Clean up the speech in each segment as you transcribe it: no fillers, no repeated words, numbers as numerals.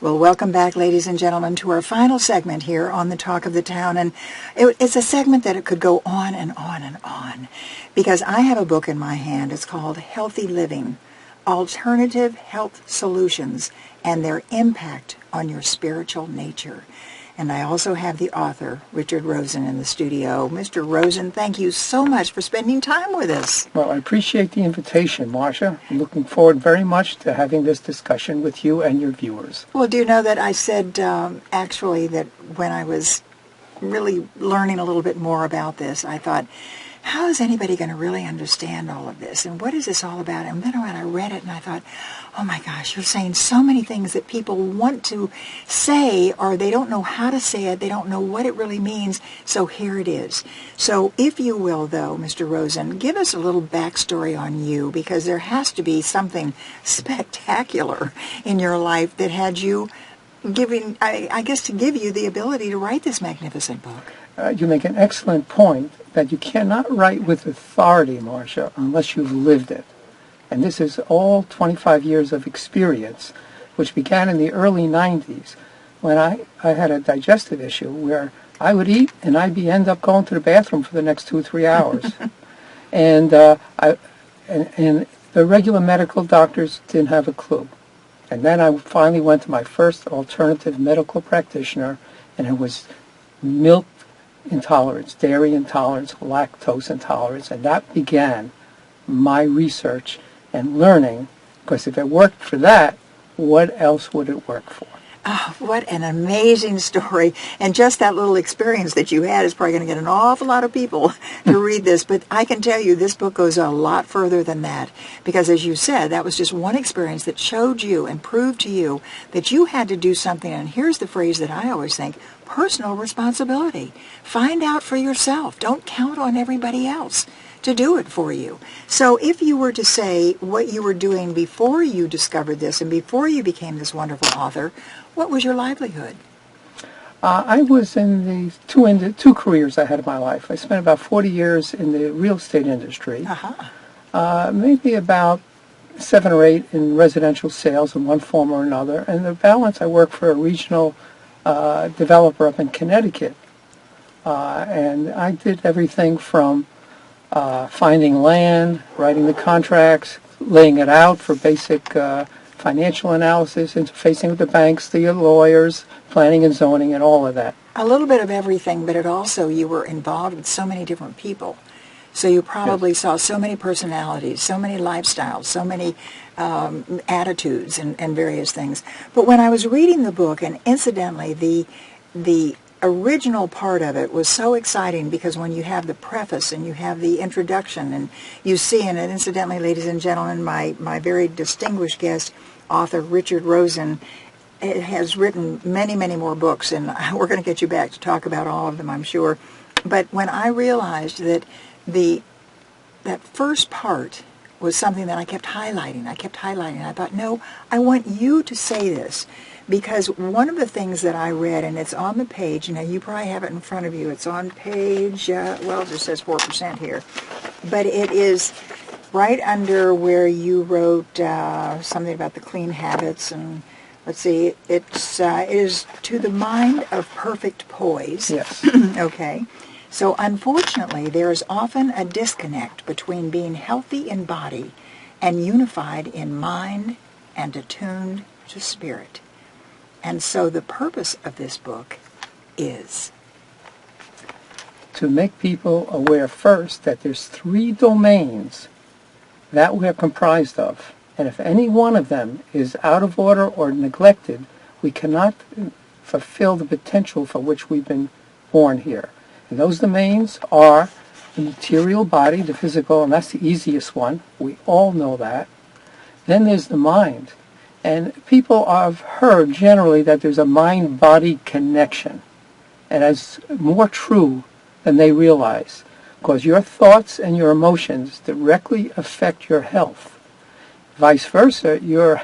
Well, welcome back, ladies and gentlemen, to our final segment here on the Talk of the Town. And it's a segment that it could go on and on and on, because I have a book in my hand. It's called Healthy Living, Alternative Health Solutions and Their Impact on Your Spiritual Nature. And I also have the author, Richard Rosen, in the studio. Mr. Rosen, thank you so much for spending time with us. Well, I appreciate the invitation, Marcia. I'm looking forward very much to having this discussion with you and your viewers. Well, do you know that I said, actually, that when I was really learning a little bit more about this, I thought, how is anybody going to really understand all of this? And what is this all about? And then when I read it, and I thought, oh my gosh, you're saying so many things that people want to say, or they don't know how to say it. They don't know what it really means. So here it is. So if you will, though, Mr. Rosen, give us a little backstory on you, because there has to be something spectacular in your life that had you giving, I guess, to give you the ability to write this magnificent book. You make an excellent point that you cannot write with authority, Marcia, unless you've lived it. And this is all 25 years of experience, which began in the early 90s when I had a digestive issue where I would eat and I'd end up going to the bathroom for the next 2 or 3 hours. and the regular medical doctors didn't have a clue. And then I finally went to my first alternative medical practitioner, and it was milk intolerance, dairy intolerance, lactose intolerance, and that began my research and learning, because if it worked for that, what else would it work for? Oh, what an amazing story. And just that little experience that you had is probably going to get an awful lot of people to read this. But I can tell you this book goes a lot further than that. Because as you said, that was just one experience that showed you and proved to you that you had to do something. And here's the phrase that I always think, personal responsibility. Find out for yourself. Don't count on everybody else to do it for you. So if you were to say what you were doing before you discovered this and before you became this wonderful author, what was your livelihood? I was in the two careers I had in my life. I spent about 40 years in the real estate industry. Maybe about 7 or 8 in residential sales in one form or another. And the balance, I worked for a regional developer up in Connecticut. And I did everything from finding land, writing the contracts, laying it out for basic financial analysis, interfacing with the banks, the lawyers, planning and zoning, and all of that. A little bit of everything, but it also, you were involved with so many different people. So you probably saw so many personalities, so many lifestyles, so many attitudes and various things. But when I was reading the book, and incidentally, the original part of it was so exciting, because when you have the preface and you have the introduction and you see, and incidentally, ladies and gentlemen, my very distinguished guest, author Richard Rosen, has written many, many more books, and we're going to get you back to talk about all of them, I'm sure. But when I realized that that first part was something that I kept highlighting, I thought, no, I want you to say this. Because one of the things that I read, and it's on the page, now you probably have it in front of you, it's on page, well, it just says 4% here, but it is right under where you wrote something about the clean habits, and let's see, it is to the mind of perfect poise. Yes. Okay. So unfortunately, there is often a disconnect between being healthy in body and unified in mind and attuned to spirit. And so the purpose of this book is to make people aware first that there's 3 domains that we're comprised of. And if any one of them is out of order or neglected, we cannot fulfill the potential for which we've been born here. And those domains are the material body, the physical, and that's the easiest one. We all know that. Then there's the mind. And people have heard generally that there's a mind-body connection. And that's more true than they realize, because your thoughts and your emotions directly affect your health. Vice versa, your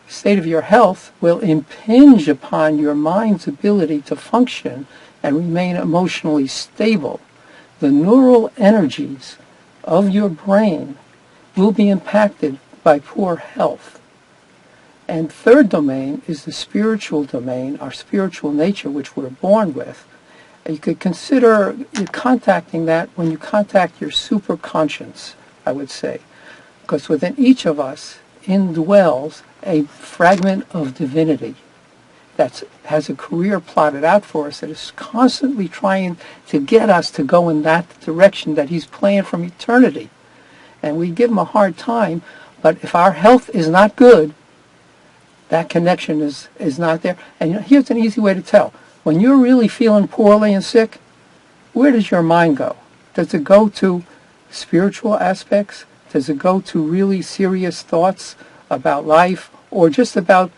state of your health will impinge upon your mind's ability to function and remain emotionally stable. The neural energies of your brain will be impacted by poor health. And third domain is the spiritual domain, our spiritual nature, which we're born with. And you could consider you contacting that when you contact your superconscious, I would say. Because within each of us indwells a fragment of divinity that has a career plotted out for us that is constantly trying to get us to go in that direction that he's planned from eternity. And we give him a hard time, but if our health is not good, that connection is not there. And here's an easy way to tell. When you're really feeling poorly and sick, where does your mind go? Does it go to spiritual aspects? Does it go to really serious thoughts about life or just about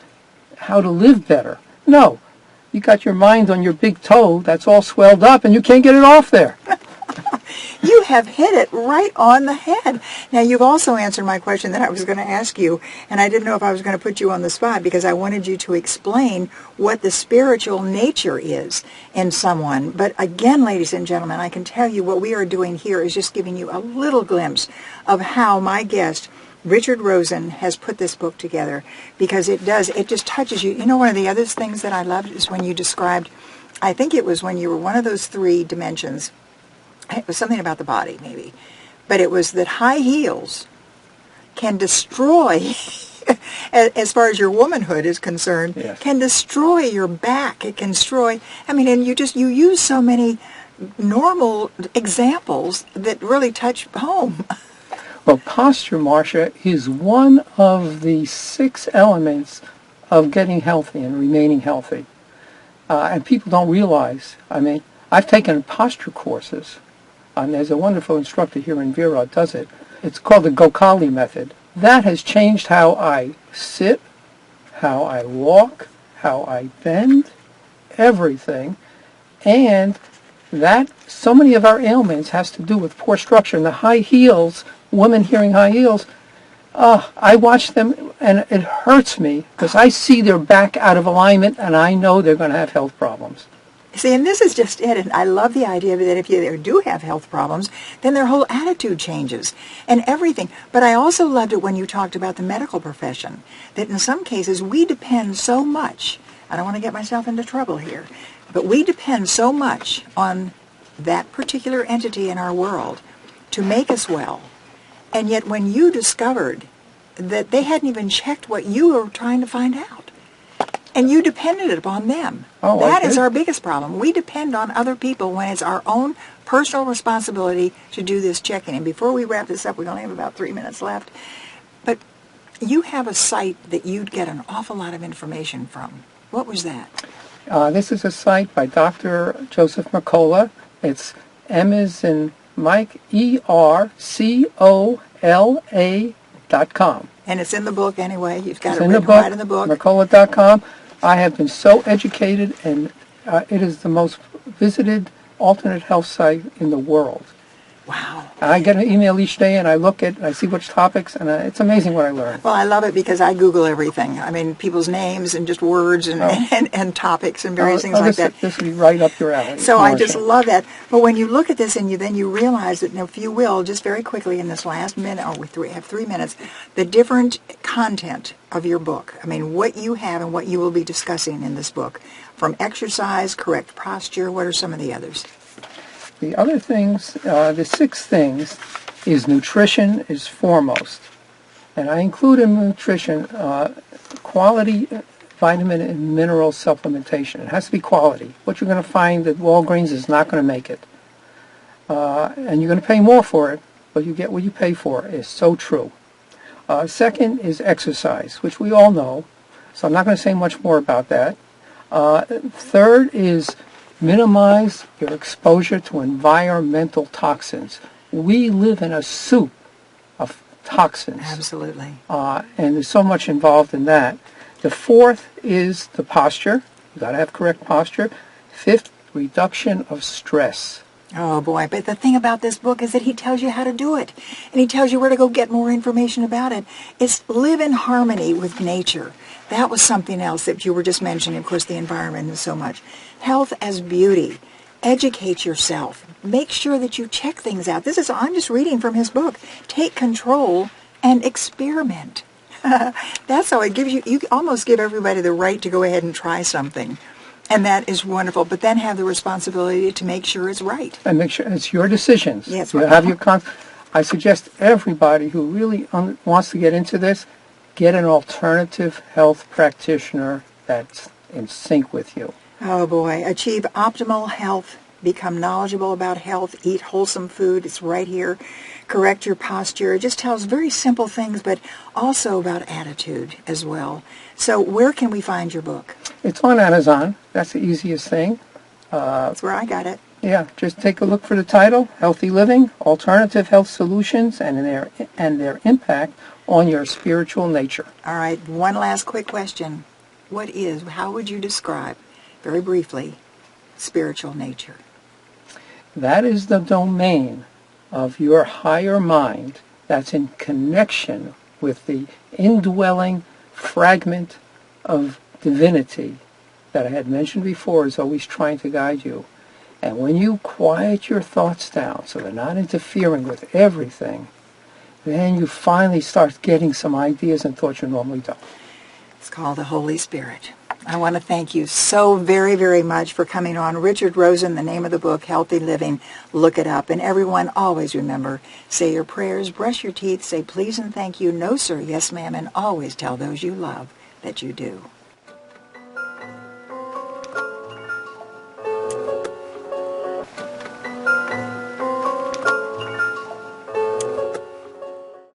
how to live better? No. You got your mind on your big toe that's all swelled up and you can't get it off there. You have hit it right on the head. Now, you've also answered my question that I was going to ask you, and I didn't know if I was going to put you on the spot because I wanted you to explain what the spiritual nature is in someone. But again, ladies and gentlemen, I can tell you what we are doing here is just giving you a little glimpse of how my guest, Richard Rosen, has put this book together, because it just touches you. You know, one of the other things that I loved is when you described, I think it was when you were one of those three dimensions. It was something about the body, maybe. But it was that high heels can destroy, as far as your womanhood is concerned, yes, can destroy your back. It can destroy, I mean, and you use so many normal examples that really touch home. Well, posture, Marcia, is one of the 6 elements of getting healthy and remaining healthy. And people don't realize, I mean, I've taken posture courses. There's a wonderful instructor here in Vera does it. It's called the Gokali method. That has changed how I sit, how I walk, how I bend, everything. And that, so many of our ailments has to do with poor structure. And the high heels, women hearing high heels, I watch them and it hurts me because I see their back out of alignment and I know they're going to have health problems. See, and this is just it, and I love the idea that if you do have health problems, then their whole attitude changes and everything. But I also loved it when you talked about the medical profession, that in some cases we depend so much, I don't want to get myself into trouble here, but we depend so much on that particular entity in our world to make us well. And yet when you discovered that they hadn't even checked what you were trying to find out, and you depended upon them. Oh, that is our biggest problem. We depend on other people when it's our own personal responsibility to do this checking. And before we wrap this up, we only have about 3 minutes left. But you have a site that you'd get an awful lot of information from. What was that? This is a site by Dr. Joseph Mercola. It's M as in Mike, ERCOLA.com. And it's in the book anyway. You've got It's it in the written book, right in the book. Mercola.com. I have been so educated, and it is the most visited alternate health site in the world. Wow. I get an email each day, and I look at, I see which topics, and it's amazing what I learn. Well, I love it because I Google everything. I mean, people's names and just words and and topics and various things like that. This would be right up your alley. So Marcia. I just love that. But when you look at this and then you realize that, if you will, just very quickly in this last minute, we have 3 minutes, the different content of your book. I mean, what you have and what you will be discussing in this book. From exercise, correct posture, what are some of the others? The other things, the 6 things, is nutrition is foremost. And I include in nutrition quality vitamin and mineral supplementation. It has to be quality. What you're going to find at Walgreens is not going to make it. And you're going to pay more for it, but you get what you pay for. It's so true. Second is exercise, which we all know. So I'm not going to say much more about that. Third is minimize your exposure to environmental toxins. We live in a soup of toxins. Absolutely. And there's so much involved in that. The fourth is the posture. You've got to have correct posture. Fifth, reduction of stress. Oh boy, but the thing about this book is that he tells you how to do it. And he tells you where to go get more information about it. It's live in harmony with nature. That was something else that you were just mentioning, of course, the environment and so much. Health as beauty. Educate yourself. Make sure that you check things out. I'm just reading from his book. Take control and experiment. That's how it gives you almost give everybody the right to go ahead and try something. And that is wonderful. But then have the responsibility to make sure it's right. And make sure it's your decisions. Yes, You right. have your I suggest everybody who really wants to get into this, get an alternative health practitioner that's in sync with you. Oh boy, achieve optimal health, become knowledgeable about health, eat wholesome food, it's right here, correct your posture. It just tells very simple things, but also about attitude as well. So where can we find your book? It's on Amazon. That's the easiest thing. That's where I got it. Yeah, just take a look for the title, Healthy Living, Alternative Health Solutions and their Impact on Your Spiritual Nature. All right, one last quick question. How would you describe, very briefly, spiritual nature? That is the domain of your higher mind that's in connection with the indwelling fragment of divinity that I had mentioned before is always trying to guide you. And when you quiet your thoughts down so they're not interfering with everything, then you finally start getting some ideas and thoughts you normally don't. It's called the Holy Spirit. I want to thank you so very, very much for coming on. Richard Rosen, the name of the book, Healthy Living. Look it up. And everyone, always remember, say your prayers, brush your teeth, say please and thank you, no sir, yes ma'am, and always tell those you love that you do.